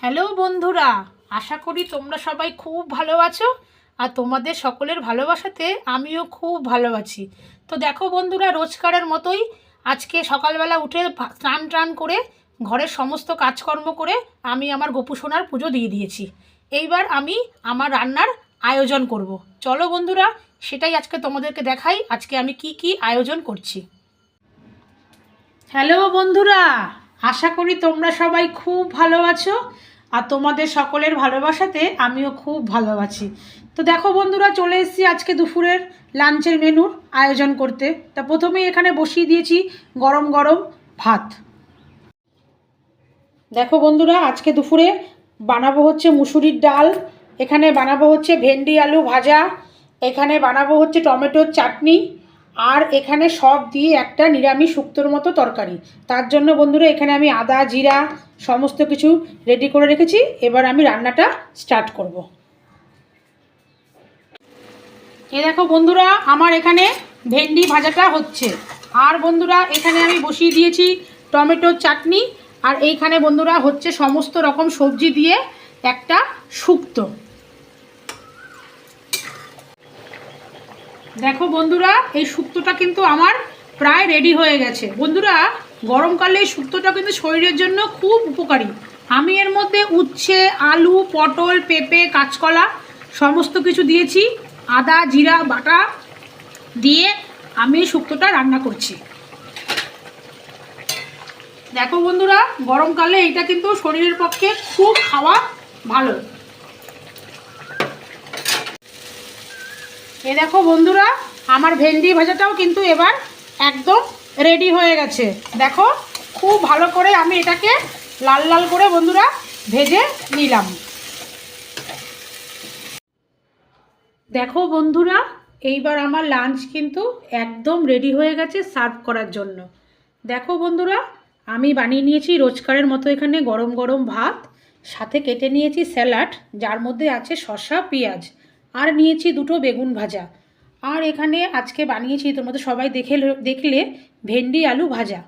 Hello বন্ধুরা, আশা করি তোমরা সবাই খুব ভালো আছো। আর তোমাদের সকলের ভালোবাসাতে আমিও খুব ভালো আছি। তো দেখো বন্ধুরা, রোজকারের মতোই আজকে সকালবেলা উঠে স্নান টান করে ঘরের সমস্ত কাজকর্ম করে আমি আমার গোপু সোনার পুজো দিয়ে দিয়েছি। এইবার আমি আমার রান্নার আয়োজন করব। চলো বন্ধুরা, সেটাই আজকে তোমাদেরকে দেখাই আজকে আমি কি কি আয়োজন করছি। হ্যালো বন্ধুরা, আশা করি তোমরা সবাই খুব ভালো আছো। আর তোমাদের সকলের ভালোবাসাতে আমিও খুব ভালো আছি। তো দেখো বন্ধুরা, চলে এসেছি আজকে দুপুরের লাঞ্চের মেনুর আয়োজন করতে। তা প্রথমেই এখানে বসিয়ে দিয়েছি গরম গরম ভাত। দেখো বন্ধুরা, আজকে দুপুরে বানাবো হচ্ছে মুসুরির ডাল, এখানে বানাবো হচ্ছে ভেন্ডি আলু ভাজা, এখানে বানাবো হচ্ছে টমেটোর চাটনি, আর এখানে সব দিয়ে একটা নিরামিষ শুক্তোর মতো তরকারি। তার জন্য বন্ধুরা এখানে আমি আদা জিরা সমস্ত কিছু রেডি করে রেখেছি। এবার আমি রান্নাটা স্টার্ট করব। এই দেখো বন্ধুরা, আমার এখানে ভেন্ডি ভাজাটা হচ্ছে। আর বন্ধুরা এখানে আমি বসিয়ে দিয়েছি টমেটোর চাটনি। আর এইখানে বন্ধুরা হচ্ছে সমস্ত রকম সবজি দিয়ে একটা শুক্তো। দেখো বন্ধুরা, এই শুক্তোটা কিন্তু আমার প্রায় রেডি হয়ে গেছে। বন্ধুরা, গরমকালে এই শুক্তোটা কিন্তু শরীরের জন্য খুব উপকারী। আমি এর মধ্যে উচ্ছে আলু পটল পেঁপে কাঁচকলা সমস্ত কিছু দিয়েছি। আদা জিরা বাটা দিয়ে আমি এই শুক্তোটা রান্না করছি। দেখো বন্ধুরা, গরমকালে এটা কিন্তু শরীরের পক্ষে খুব খাওয়া ভালো। এ দেখো বন্ধুরা, আমার ভেন্ডি ভাজাটাও কিন্তু এবার একদম রেডি হয়ে গেছে। দেখো খুব ভালো করে আমি এটাকে লাল লাল করে বন্ধুরা ভেজে নিলাম। দেখো বন্ধুরা, এইবার আমার লাঞ্চ কিন্তু একদম রেডি হয়ে গেছে সার্ভ করার জন্য। দেখো বন্ধুরা, আমি বানিয়ে নিয়েছি রোজকারের মতো এখানে গরম গরম ভাত, সাথে কেটে নিয়েছি স্যালাড যার মধ্যে আছে শসা পেঁয়াজ, আর নিয়েছি দুটো বেগুন ভাজা। আর এখানে আজকে বানিয়েছি, তোমরা তো সবাই দেখলে ভেন্ডি আলু ভাজা।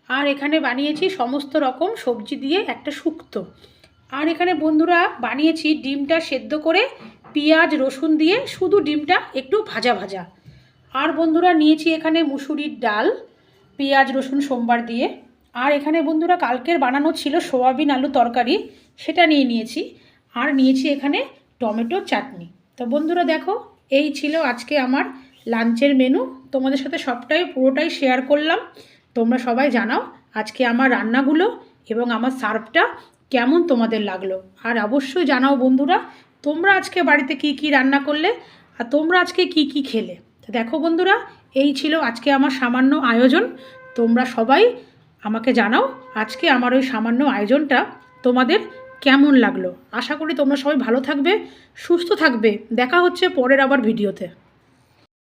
আর এখানে বানিয়েছি সমস্ত রকম সবজি দিয়ে একটা শুক্তো। আর এখানে বন্ধুরা বানিয়েছি ডিমটা সেদ্ধ করে পেঁয়াজ রসুন দিয়ে শুধু ডিমটা একটু ভাজা ভাজা। আর বন্ধুরা নিয়েছি এখানে মুসুরির ডাল পেঁয়াজ রসুন সোমবার দিয়ে। আর এখানে বন্ধুরা কালকের বানানো ছিল সোয়াবিন আলু তরকারি, সেটা নিয়েছি। আর নিয়েছি এখানে টমেটো চাটনি। তো বন্ধুরা দেখো, এই ছিল আজকে আমার লাঞ্চের মেনু। তোমাদের সাথে সবটাই পুরোটাই শেয়ার করলাম। তোমরা সবাই জানাও আজকে আমার রান্নাগুলো এবং আমার সার্ভটা কেমন তোমাদের লাগলো। আর অবশ্যই জানাও বন্ধুরা, তোমরা আজকে বাড়িতে কি কি রান্না করলে আর তোমরা আজকে কি কি খেলে। তো দেখো বন্ধুরা, এই ছিল আজকে আমার সামান্য আয়োজন। তোমরা সবাই আমাকে জানাও আজকে আমার ওই সামান্য আয়োজনটা তোমাদের কেমন লাগলো। আশা করি তোমরা সবাই ভালো থাকবে সুস্থ থাকবে। দেখা হচ্ছে পরের আবার ভিডিওতে।